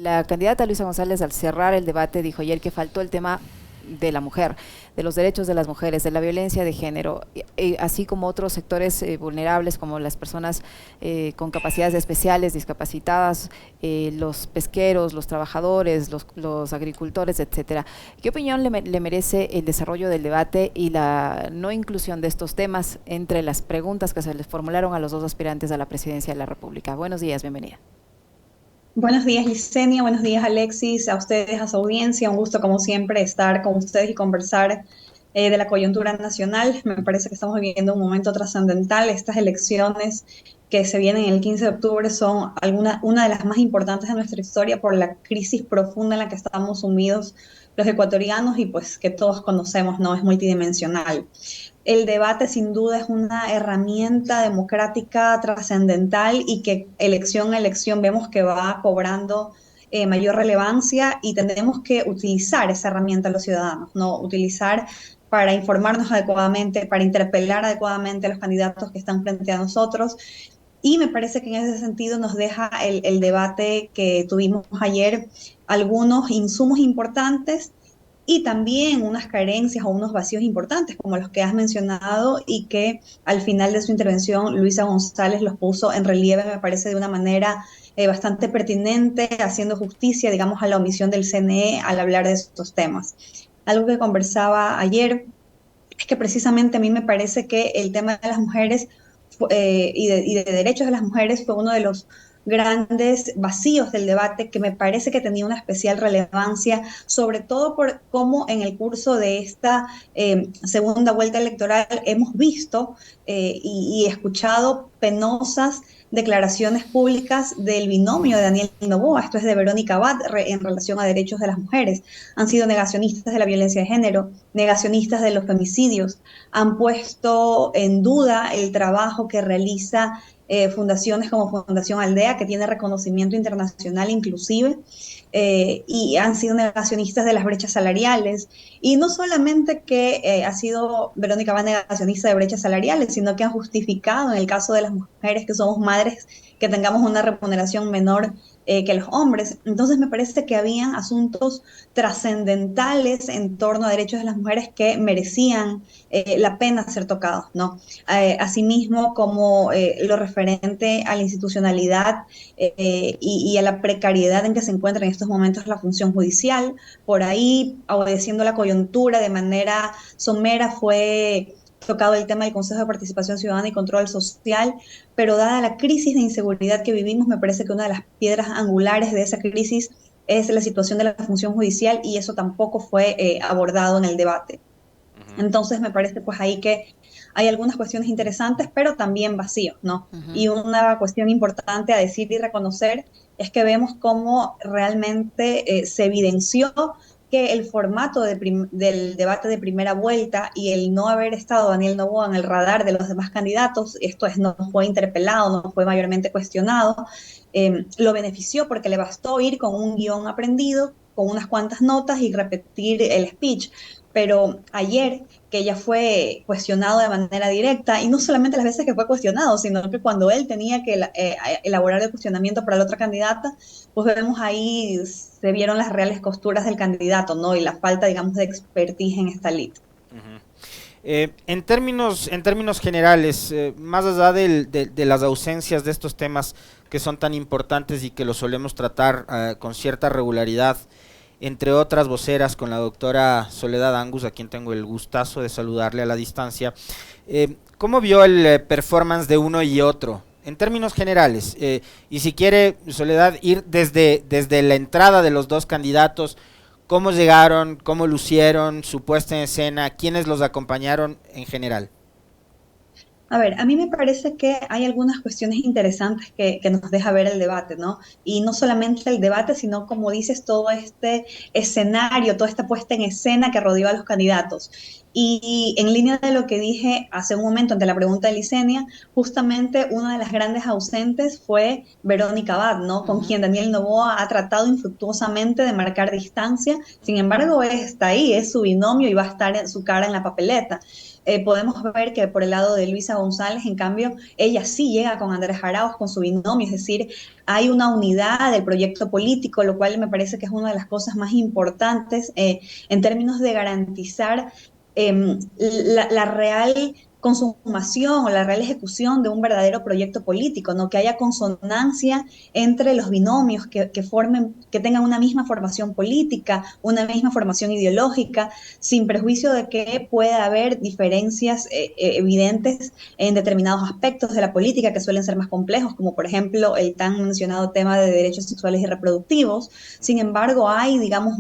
La candidata Luisa González, al cerrar el debate, dijo ayer que faltó el tema de la mujer, de los derechos de las mujeres, de la violencia de género, así como otros sectores vulnerables como las personas con capacidades especiales, discapacitadas, los pesqueros, los trabajadores, los agricultores, etcétera. ¿Qué opinión le merece el desarrollo del debate y la no inclusión de estos temas entre las preguntas que se les formularon a los dos aspirantes a la presidencia de la República? Buenos días, bienvenida. Buenos días, Licenia. Buenos días, Alexis. A ustedes, a su audiencia. Un gusto, como siempre, estar con ustedes y conversar de la coyuntura nacional. Me parece que estamos viviendo un momento trascendental. Estas elecciones que se vienen el 15 de octubre son una de las más importantes de nuestra historia por la crisis profunda en la que estamos sumidos los ecuatorianos y pues que todos conocemos, ¿no? Es multidimensional. El debate sin duda es una herramienta democrática trascendental y que elección a elección vemos que va cobrando mayor relevancia y tenemos que utilizar esa herramienta los ciudadanos, ¿no? Utilizar para informarnos adecuadamente, para interpelar adecuadamente a los candidatos que están frente a nosotros. Y me parece que en ese sentido nos deja el debate que tuvimos ayer algunos insumos importantes y también unas carencias o unos vacíos importantes, como los que has mencionado y que al final de su intervención Luisa González los puso en relieve, me parece, de una manera bastante pertinente, haciendo justicia, digamos, a la omisión del CNE al hablar de estos temas. Algo que conversaba ayer es que precisamente a mí me parece que el tema de las mujeres y de derechos de las mujeres fue uno de los grandes vacíos del debate que me parece que tenía una especial relevancia, sobre todo por cómo en el curso de esta segunda vuelta electoral hemos visto y escuchado penosas declaraciones públicas del binomio de Daniel Noboa, esto es de Verónica Abad, en relación a derechos de las mujeres. Han sido negacionistas de la violencia de género, negacionistas de los femicidios, han puesto en duda el trabajo que realiza fundaciones como Fundación Aldea, que tiene reconocimiento internacional inclusive, y han sido negacionistas de las brechas salariales. Y no solamente que ha sido Verónica va negacionista de brechas salariales, sino que han justificado en el caso de las mujeres que somos madres que tengamos una remuneración menor que los hombres. Entonces me parece que habían asuntos trascendentales en torno a derechos de las mujeres que merecían la pena ser tocados, ¿no? Asimismo, como lo referente a la institucionalidad y a la precariedad en que se encuentra en estos momentos la función judicial, por ahí, obedeciendo la coyuntura de manera somera, fue tocado el tema del Consejo de Participación Ciudadana y Control Social, pero dada la crisis de inseguridad que vivimos, me parece que una de las piedras angulares de esa crisis es la situación de la función judicial y eso tampoco fue abordado en el debate. Ujú, Entonces me parece pues ahí que hay algunas cuestiones interesantes, pero también vacíos, ¿no? ujú. Y una cuestión importante a decir y reconocer es que vemos cómo realmente se evidenció que el formato del debate de primera vuelta y el no haber estado Daniel Noboa en el radar de los demás candidatos, esto es, no fue interpelado, no fue mayormente cuestionado, lo benefició porque le bastó ir con un guión aprendido, con unas cuantas notas y repetir el speech. Pero ayer, que ella fue cuestionado de manera directa, y no solamente las veces que fue cuestionado, sino que cuando él tenía que elaborar el cuestionamiento para la otra candidata, pues vemos ahí, se vieron las reales costuras del candidato, ¿no? Y la falta, digamos, de expertise en esta lid. Ujú. En términos generales, más allá de las ausencias de estos temas que son tan importantes y que los solemos tratar con cierta regularidad, entre otras voceras con la doctora Soledad Angus, a quien tengo el gustazo de saludarle a la distancia, ¿cómo vio el performance de uno y otro? En términos generales, y si quiere, Soledad, ir desde la entrada de los dos candidatos, cómo llegaron, cómo lucieron, su puesta en escena, quiénes los acompañaron en general. A ver, a mí me parece que hay algunas cuestiones interesantes que nos deja ver el debate, ¿no? Y no solamente el debate, sino como dices, todo este escenario, toda esta puesta en escena que rodeó a los candidatos. Y en línea de lo que dije hace un momento ante la pregunta de Licenia, justamente una de las grandes ausentes fue Verónica Abad, ¿no? Con Ujú, quien Daniel Noboa ha tratado infructuosamente de marcar distancia. Sin ujú, embargo, está ahí, es su binomio y va a estar en su cara en la papeleta. podemos ver que por el lado de Luisa González, en cambio, ella sí llega con Andrés Arauz, con su binomio, es decir, hay una unidad del proyecto político, lo cual me parece que es una de las cosas más importantes en términos de garantizar la real consumación o la real ejecución de un verdadero proyecto político, ¿no? Que haya consonancia entre los binomios que formen, que tengan una misma formación política, una misma formación ideológica, sin perjuicio de que pueda haber diferencias evidentes en determinados aspectos de la política que suelen ser más complejos, como por ejemplo el tan mencionado tema de derechos sexuales y reproductivos. Sin embargo, hay, digamos,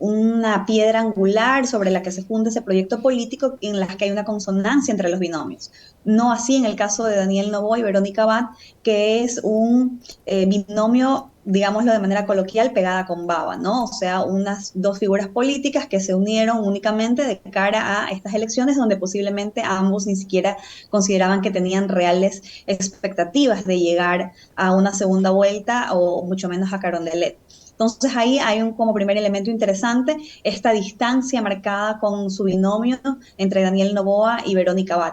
una piedra angular sobre la que se funda ese proyecto político en la que hay una consonancia entre los binomios. No así en el caso de Daniel Noboa y Verónica Abad, que es un binomio, digámoslo de manera coloquial, pegada con baba, ¿no? O sea, unas dos figuras políticas que se unieron únicamente de cara a estas elecciones donde posiblemente ambos ni siquiera consideraban que tenían reales expectativas de llegar a una segunda vuelta o mucho menos a Carondelet. Entonces ahí hay como primer elemento interesante esta distancia marcada con su binomio entre Daniel Noboa y Verónica Abad.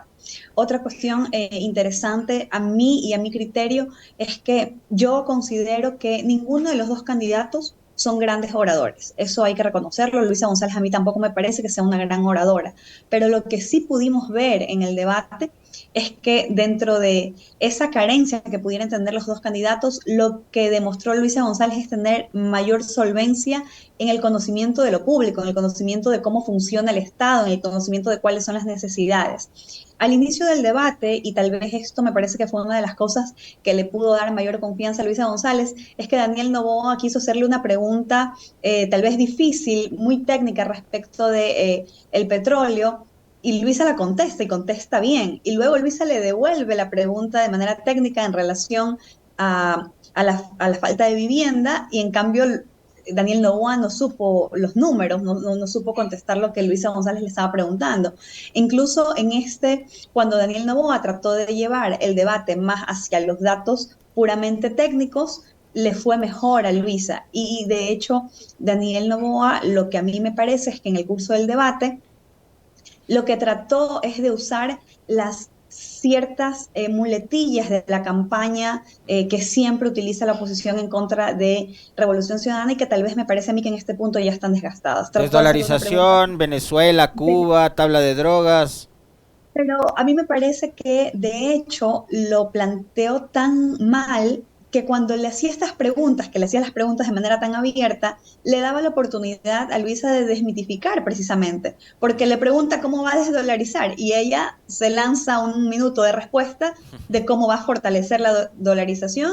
Otra cuestión interesante a mí y a mi criterio es que yo considero que ninguno de los dos candidatos son grandes oradores. Eso hay que reconocerlo. Luisa González a mí tampoco me parece que sea una gran oradora, pero lo que sí pudimos ver en el debate es que dentro de esa carencia que pudieran tener los dos candidatos, lo que demostró Luisa González es tener mayor solvencia en el conocimiento de lo público, en el conocimiento de cómo funciona el Estado, en el conocimiento de cuáles son las necesidades. Al inicio del debate, y tal vez esto me parece que fue una de las cosas que le pudo dar mayor confianza a Luisa González, es que Daniel Noboa quiso hacerle una pregunta tal vez difícil, muy técnica respecto de el petróleo, y Luisa la contesta y contesta bien. Y luego Luisa le devuelve la pregunta de manera técnica en relación a la falta de vivienda y en cambio Daniel Noboa no supo los números, no supo contestar lo que Luisa González le estaba preguntando. Incluso cuando Daniel Noboa trató de llevar el debate más hacia los datos puramente técnicos, le fue mejor a Luisa. Y de hecho, Daniel Noboa, lo que a mí me parece es que en el curso del debate, lo que trató es de usar las ciertas muletillas de la campaña que siempre utiliza la oposición en contra de Revolución Ciudadana y que tal vez me parece a mí que en este punto ya están desgastadas. Desdolarización, Venezuela, Cuba, tabla de drogas. Pero a mí me parece que de hecho lo planteó tan mal que cuando le hacía estas preguntas, que le hacía las preguntas de manera tan abierta, le daba la oportunidad a Luisa de desmitificar precisamente, porque le pregunta cómo va a desdolarizar y ella se lanza un minuto de respuesta de cómo va a fortalecer la dolarización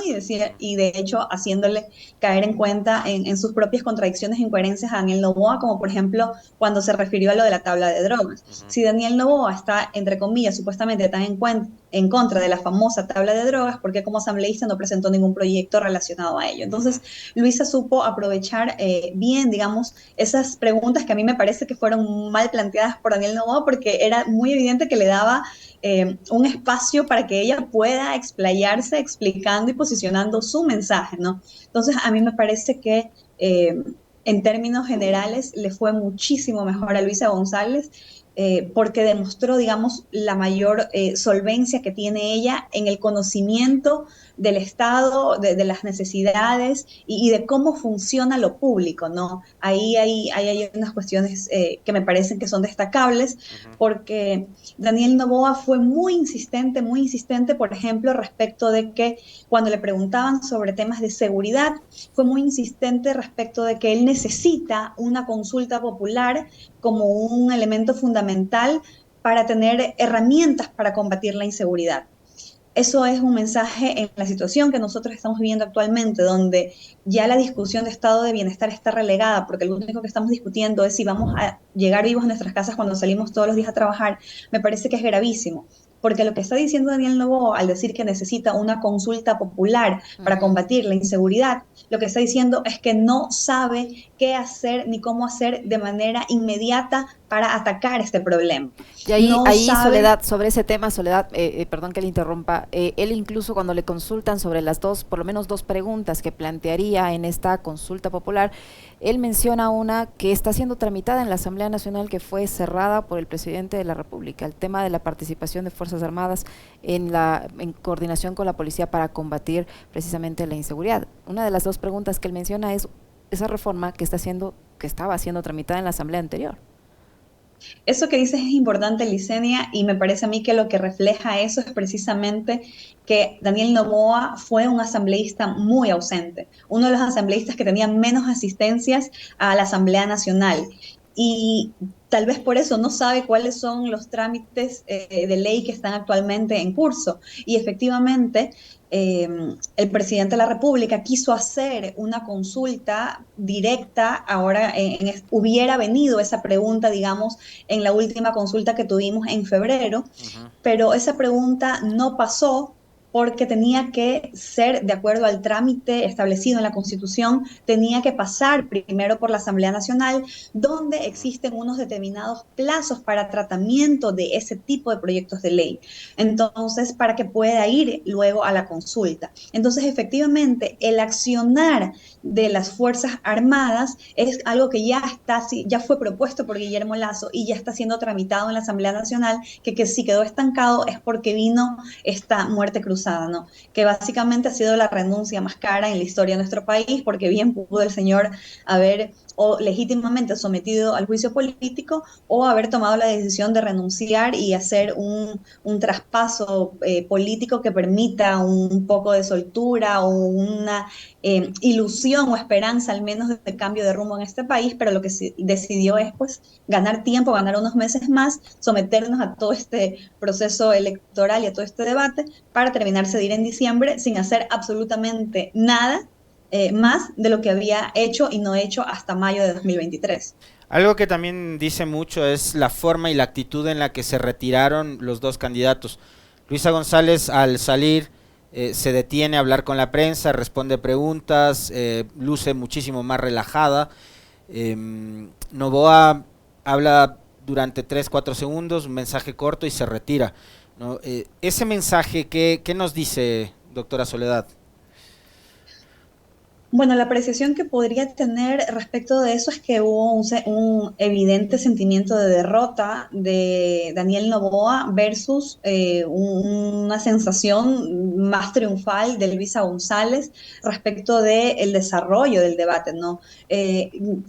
y de hecho haciéndole caer en cuenta en sus propias contradicciones e incoherencias a Daniel Noboa, como por ejemplo cuando se refirió a lo de la tabla de drogas. Si Daniel Noboa está, entre comillas, supuestamente tan en contra de la famosa tabla de drogas, ¿por qué como asambleísta no presentó ningún proyecto relacionado a ello? Entonces, Luisa supo aprovechar bien, digamos, esas preguntas que a mí me parece que fueron mal planteadas por Daniel Noboa, porque era muy evidente que le daba un espacio para que ella pueda explayarse explicando y posicionando su mensaje, ¿no? Entonces, a mí me parece que en términos generales le fue muchísimo mejor a Luisa González porque demostró, digamos, la mayor solvencia que tiene ella en el conocimiento del Estado, de las necesidades y de cómo funciona lo público, ¿no? Ahí hay unas cuestiones que me parecen que son destacables, porque Daniel Noboa fue muy insistente, por ejemplo, respecto de que cuando le preguntaban sobre temas de seguridad, fue muy insistente respecto de que él necesita una consulta popular como un elemento fundamental para tener herramientas para combatir la inseguridad. Eso es un mensaje en la situación que nosotros estamos viviendo actualmente, donde ya la discusión de estado de bienestar está relegada, porque lo único que estamos discutiendo es si vamos a llegar vivos a nuestras casas cuando salimos todos los días a trabajar. Me parece que es gravísimo, porque lo que está diciendo Daniel Noboa al decir que necesita una consulta popular para combatir la inseguridad, lo que está diciendo es que no sabe qué hacer ni cómo hacer de manera inmediata para atacar este problema. Y ahí, No ahí sabe... Soledad, sobre ese tema, Soledad, perdón que le interrumpa, él incluso cuando le consultan sobre las dos, por lo menos dos preguntas que plantearía en esta consulta popular, él menciona una que está siendo tramitada en la Asamblea Nacional, que fue cerrada por el presidente de la República, el tema de la participación de Fuerzas Armadas en coordinación con la policía para combatir precisamente la inseguridad. Una de las dos preguntas que él menciona es esa reforma que estaba siendo tramitada en la Asamblea anterior. Eso que dices es importante, Licenia, y me parece a mí que lo que refleja eso es precisamente que Daniel Noboa fue un asambleísta muy ausente, uno de los asambleístas que tenía menos asistencias a la Asamblea Nacional. Y tal vez por eso no sabe cuáles son los trámites de ley que están actualmente en curso. Y efectivamente, eh, el presidente de la República quiso hacer una consulta directa, ahora hubiera venido esa pregunta, digamos, en la última consulta que tuvimos en febrero, pero esa pregunta no pasó porque tenía que ser, de acuerdo al trámite establecido en la Constitución, tenía que pasar primero por la Asamblea Nacional, donde existen unos determinados plazos para tratamiento de ese tipo de proyectos de ley. Entonces, para que pueda ir luego a la consulta. Entonces, efectivamente, el accionar de las Fuerzas Armadas es algo que ya fue propuesto por Guillermo Lasso y ya está siendo tramitado en la Asamblea Nacional, que si quedó estancado es porque vino esta muerte cruzada, ¿no? Que básicamente ha sido la renuncia más cara en la historia de nuestro país, porque bien pudo el señor haber o legítimamente sometido al juicio político o haber tomado la decisión de renunciar y hacer un traspaso político que permita un poco de soltura o una ilusión o esperanza al menos de cambio de rumbo en este país, pero lo que decidió es pues ganar tiempo, ganar unos meses más, someternos a todo este proceso electoral y a todo este debate para terminarse de ir en diciembre sin hacer absolutamente nada más de lo que había hecho y no hecho hasta mayo de 2023. Algo que también dice mucho es la forma y la actitud en la que se retiraron los dos candidatos. Luisa González, al salir, se detiene a hablar con la prensa, responde preguntas, luce muchísimo más relajada. Noboa habla durante 3-4 segundos, un mensaje corto y se retira, ¿no? Ese mensaje, ¿qué nos dice, doctora Soledad? Bueno, la apreciación que podría tener respecto de eso es que hubo un evidente sentimiento de derrota de Daniel Noboa versus una sensación más triunfal de Luisa González respecto del desarrollo del debate, ¿no?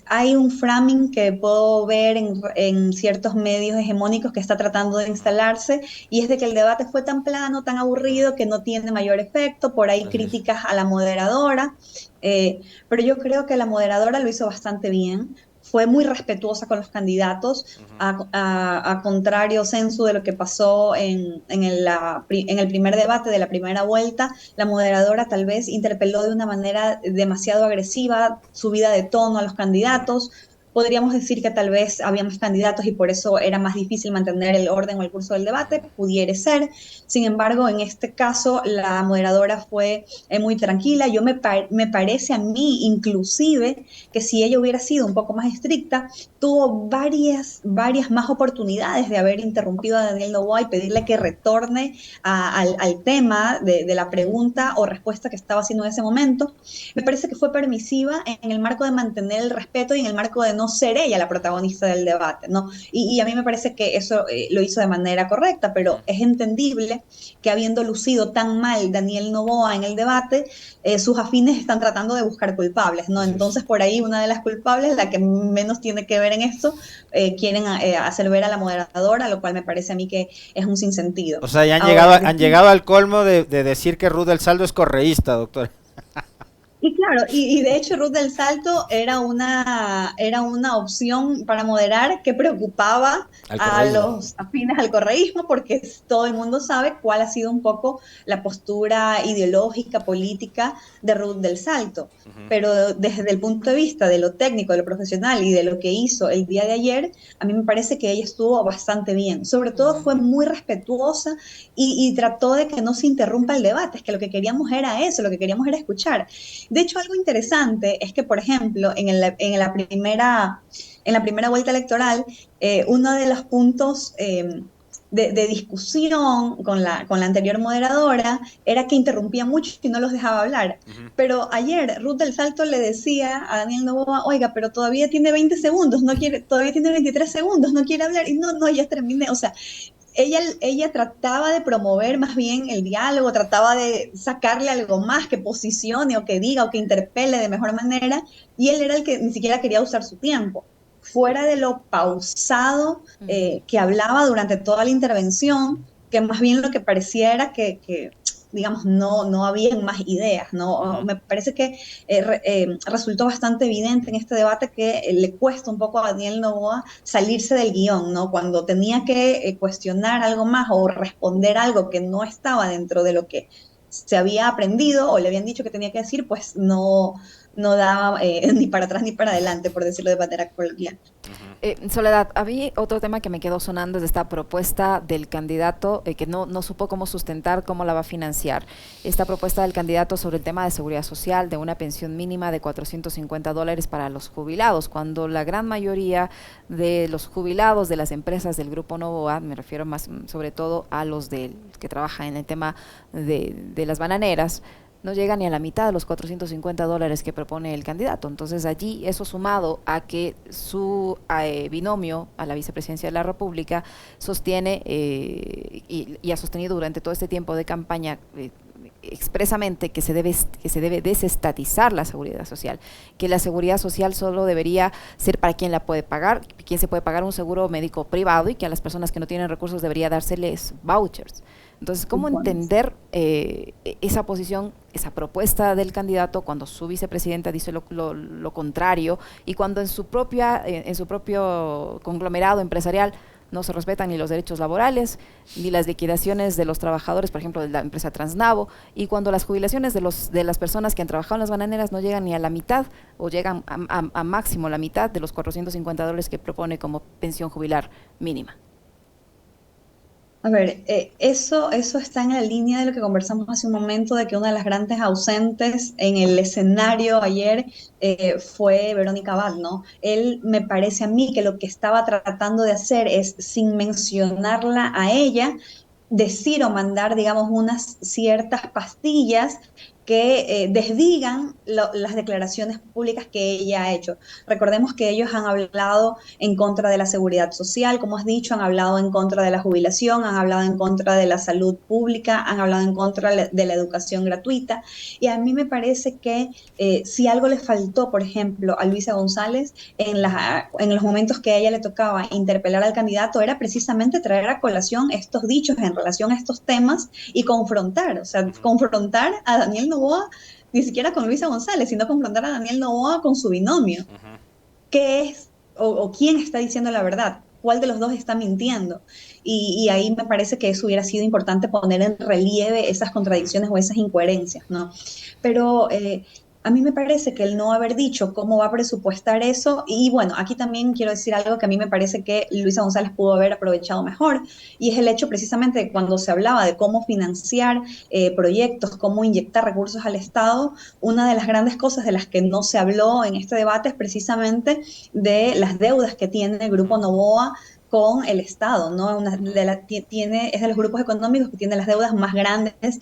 Hay un framing que puedo ver en ciertos medios hegemónicos que está tratando de instalarse y es de que el debate fue tan plano, tan aburrido que no tiene mayor efecto, por ahí críticas a la moderadora. Pero yo creo que la moderadora lo hizo bastante bien, fue muy respetuosa con los candidatos, a contrario censo de lo que pasó en el primer debate de la primera vuelta, la moderadora tal vez interpeló de una manera demasiado agresiva, subida de tono a los candidatos. Podríamos decir que tal vez había más candidatos y por eso era más difícil mantener el orden o el curso del debate, pudiera ser. Sin embargo, en este caso, la moderadora fue muy tranquila. Me parece a mí, inclusive, que si ella hubiera sido un poco más estricta, tuvo varias más oportunidades de haber interrumpido a Daniel Noboa y pedirle que retorne al tema de la pregunta o respuesta que estaba haciendo en ese momento. Me parece que fue permisiva en el marco de mantener el respeto y en el marco de no ser ella la protagonista del debate, ¿no? Y a mí me parece que eso lo hizo de manera correcta, pero es entendible que habiendo lucido tan mal Daniel Noboa en el debate, sus afines están tratando de buscar culpables, ¿no? Entonces, por ahí una de las culpables, la que menos tiene que ver en esto, quieren hacer ver a la moderadora, lo cual me parece a mí que es un sinsentido. O sea, ya han llegado al colmo de decir que Ruth del Saldo es correísta, doctor. Y claro, y de hecho Ruth del Salto era una opción para moderar que preocupaba a los afines al correísmo, porque todo el mundo sabe cuál ha sido un poco la postura ideológica, política de Ruth del Salto. Pero desde el punto de vista de lo técnico, de lo profesional y de lo que hizo el día de ayer, a mí me parece que ella estuvo bastante bien. Sobre todo fue muy respetuosa y trató de que no se interrumpa el debate, es que lo que queríamos era eso, lo que queríamos era escuchar. De hecho, algo interesante es que, por ejemplo, en la primera en la primera vuelta electoral, uno de los puntos de discusión con la anterior moderadora era que interrumpía mucho y no los dejaba hablar. Pero ayer Ruth del Salto le decía a Daniel Noboa, oiga, pero todavía tiene 20 segundos, no quiere, todavía tiene 23 segundos, no quiere hablar. Y no, ya terminé. O sea, ella trataba de promover más bien el diálogo, trataba de sacarle algo más que posicione o que diga o que interpele de mejor manera, y él era el que ni siquiera quería usar su tiempo. Fuera de lo pausado que hablaba durante toda la intervención, que más bien lo que parecía era que digamos, no habían más ideas, ¿no? Me parece que resultó bastante evidente en este debate que le cuesta un poco a Daniel Noboa salirse del guión, ¿no? Cuando tenía que cuestionar algo más o responder algo que no estaba dentro de lo que se había aprendido o le habían dicho que tenía que decir, pues no daba ni para atrás ni para adelante, por decirlo de manera coloquial. Soledad, a mí otro tema que me quedó sonando es esta propuesta del candidato que no supo cómo sustentar, cómo la va a financiar. Esta propuesta del candidato sobre el tema de seguridad social, de una pensión mínima de $450 para los jubilados, cuando la gran mayoría de los jubilados de las empresas del Grupo Noboa, me refiero más sobre todo a los que trabajan en el tema de las bananeras, no llega ni a la mitad de los $450 que propone el candidato. Entonces allí, eso sumado a que su binomio a la vicepresidencia de la República sostiene y ha sostenido durante todo este tiempo de campaña expresamente que se debe desestatizar la seguridad social, que la seguridad social solo debería ser para quien la puede pagar, quien se puede pagar un seguro médico privado, y que a las personas que no tienen recursos debería dárseles vouchers. Entonces, ¿cómo entender esa posición, esa propuesta del candidato cuando su vicepresidenta dice lo contrario, y cuando en su propio conglomerado empresarial no se respetan ni los derechos laborales, ni las liquidaciones de los trabajadores, por ejemplo, de la empresa Transnavo, y cuando las jubilaciones de las personas que han trabajado en las bananeras no llegan ni a la mitad, o llegan a máximo la mitad de los $450 que propone como pensión jubilar mínima? A ver, eso está en la línea de lo que conversamos hace un momento, de que una de las grandes ausentes en el escenario ayer fue Verónica Abad, ¿no? Él, me parece a mí, que lo que estaba tratando de hacer es, sin mencionarla a ella, decir o mandar, digamos, unas ciertas pastillas que desdigan las declaraciones públicas que ella ha hecho. Recordemos que ellos han hablado en contra de la seguridad social, como has dicho, han hablado en contra de la jubilación, han hablado en contra de la salud pública, han hablado en contra de la educación gratuita, y a mí me parece que si algo le faltó, por ejemplo, a Luisa González en los momentos que a ella le tocaba interpelar al candidato, era precisamente traer a colación estos dichos en relación a estos temas y confrontar, o sea, confrontar a Daniel Noboa, ni siquiera con Luisa González, sino confrontar a Daniel Noboa con su binomio. ¿Qué es o quién está diciendo la verdad? ¿Cuál de los dos está mintiendo? Y ahí me parece que eso hubiera sido importante, poner en relieve esas contradicciones o esas incoherencias, ¿no? Pero a mí me parece que el no haber dicho cómo va a presupuestar eso, y bueno, aquí también quiero decir algo que a mí me parece que Luisa González pudo haber aprovechado mejor, y es el hecho precisamente de cuando se hablaba de cómo financiar proyectos, cómo inyectar recursos al Estado, una de las grandes cosas de las que no se habló en este debate es precisamente de las deudas que tiene el Grupo Noboa con el Estado, ¿no? Es de los grupos económicos que tiene las deudas más grandes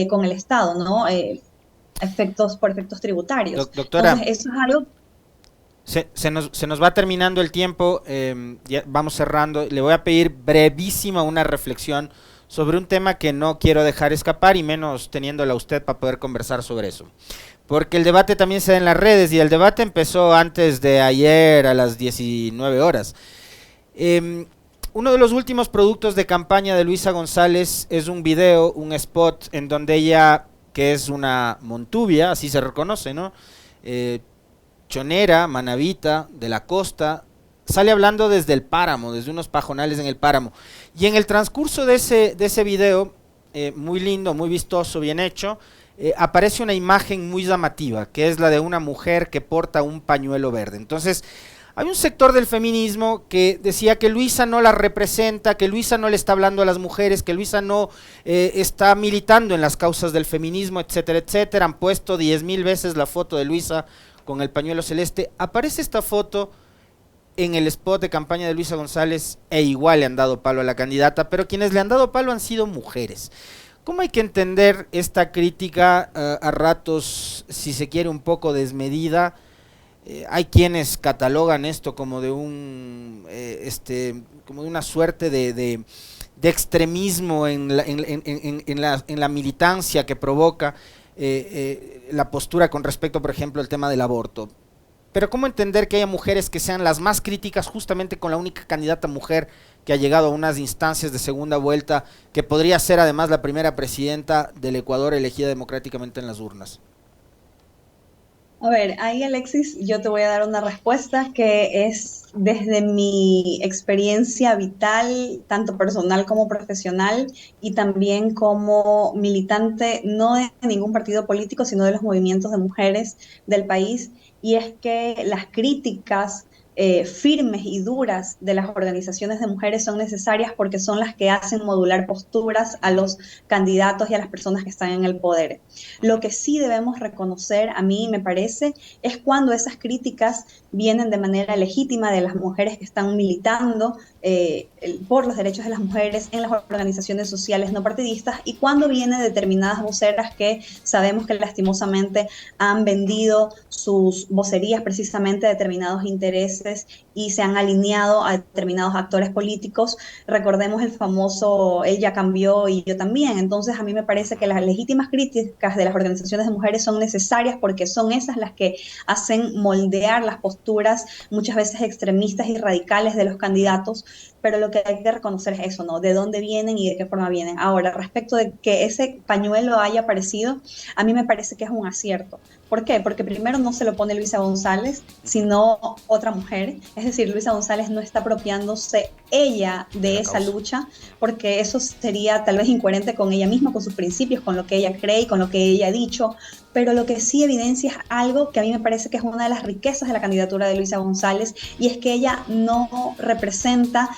con el Estado, ¿no? Por efectos tributarios. Doctora, entonces eso es algo. Se nos va terminando el tiempo, ya vamos cerrando. Le voy a pedir brevísima una reflexión sobre un tema que no quiero dejar escapar, y menos teniéndola usted para poder conversar sobre eso, porque el debate también se da en las redes, y el debate empezó antes de ayer a las 19 horas. Uno de los últimos productos de campaña de Luisa González es un video, un spot, en donde ella, que es una montubia, así se reconoce, ¿no? Chonera, manabita, de la costa, sale hablando desde el páramo, desde unos pajonales en el páramo. Y en el transcurso de ese video, muy lindo, muy vistoso, bien hecho, aparece una imagen muy llamativa, que es la de una mujer que porta un pañuelo verde. Entonces, hay un sector del feminismo que decía que Luisa no la representa, que Luisa no le está hablando a las mujeres, que Luisa no está militando en las causas del feminismo, etcétera, etcétera. Han puesto 10,000 veces la foto de Luisa con el pañuelo celeste. Aparece esta foto en el spot de campaña de Luisa González e igual le han dado palo a la candidata, pero quienes le han dado palo han sido mujeres. ¿Cómo hay que entender esta crítica a ratos, si se quiere, un poco desmedida? Hay quienes catalogan esto como de como de una suerte de extremismo en la militancia que provoca la postura con respecto, por ejemplo, al tema del aborto. Pero ¿cómo entender que haya mujeres que sean las más críticas justamente con la única candidata mujer que ha llegado a unas instancias de segunda vuelta, que podría ser además la primera presidenta del Ecuador elegida democráticamente en las urnas? A ver, ahí Alexis, yo te voy a dar una respuesta que es desde mi experiencia vital, tanto personal como profesional, y también como militante, no de ningún partido político, sino de los movimientos de mujeres del país, y es que las críticas firmes y duras de las organizaciones de mujeres son necesarias porque son las que hacen modular posturas a los candidatos y a las personas que están en el poder. Lo que sí debemos reconocer, a mí me parece, es cuando esas críticas vienen de manera legítima de las mujeres que están militando por los derechos de las mujeres en las organizaciones sociales no partidistas, y cuando viene de determinadas voceras que sabemos que lastimosamente han vendido sus vocerías precisamente a determinados intereses y se han alineado a determinados actores políticos. Recordemos el famoso "él ya cambió y yo también". Entonces a mí me parece que las legítimas críticas de las organizaciones de mujeres son necesarias porque son esas las que hacen moldear las posturas muchas veces extremistas y radicales de los candidatos, pero lo que hay que reconocer es eso, ¿no? De dónde vienen y de qué forma vienen. Ahora, respecto de que ese pañuelo haya aparecido, a mí me parece que es un acierto. ¿Por qué? Porque primero no se lo pone Luisa González, sino otra mujer. Es decir, Luisa González no está apropiándose ella de esa lucha, porque eso sería tal vez incoherente con ella misma, con sus principios, con lo que ella cree y con lo que ella ha dicho. Pero lo que sí evidencia es algo que a mí me parece que es una de las riquezas de la candidatura de Luisa González, y es que ella no representa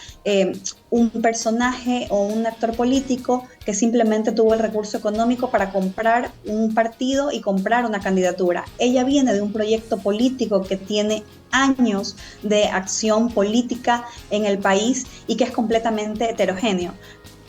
un personaje o un actor político que simplemente tuvo el recurso económico para comprar un partido y comprar una candidatura. Ella viene de un proyecto político que tiene años de acción política en el país y que es completamente heterogéneo.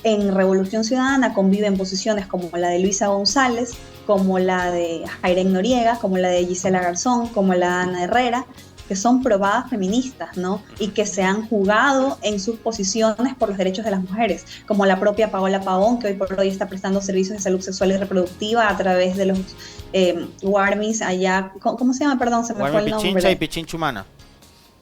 En Revolución Ciudadana conviven posiciones como la de Luisa González, como la de Jairén Noriega, como la de Gisela Garzón, como la de Ana Herrera, que son probadas feministas, ¿no? Y que se han jugado en sus posiciones por los derechos de las mujeres, como la propia Paola Pavón, que hoy por hoy está prestando servicios de salud sexual y reproductiva a través de los WARMIs allá, ¿cómo se llama? Perdón, se me fue el nombre. Pichincha y Pichincha Humana.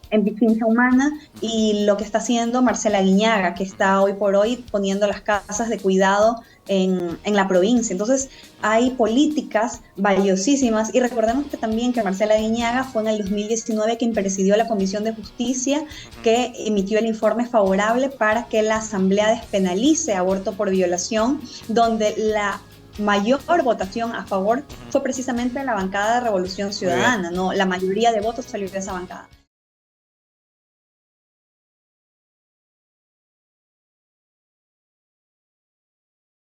En Pichincha Humana, y lo que está haciendo Marcela Guiñaga, que está hoy por hoy poniendo las casas de cuidado en la provincia. Entonces hay políticas valiosísimas, y recordemos que también que Marcela Guiñaga fue en el 2019 quien presidió la Comisión de Justicia que emitió el informe favorable para que la Asamblea despenalice aborto por violación, donde la mayor votación a favor fue precisamente la bancada de Revolución Ciudadana, ¿no? La mayoría de votos salió de esa bancada.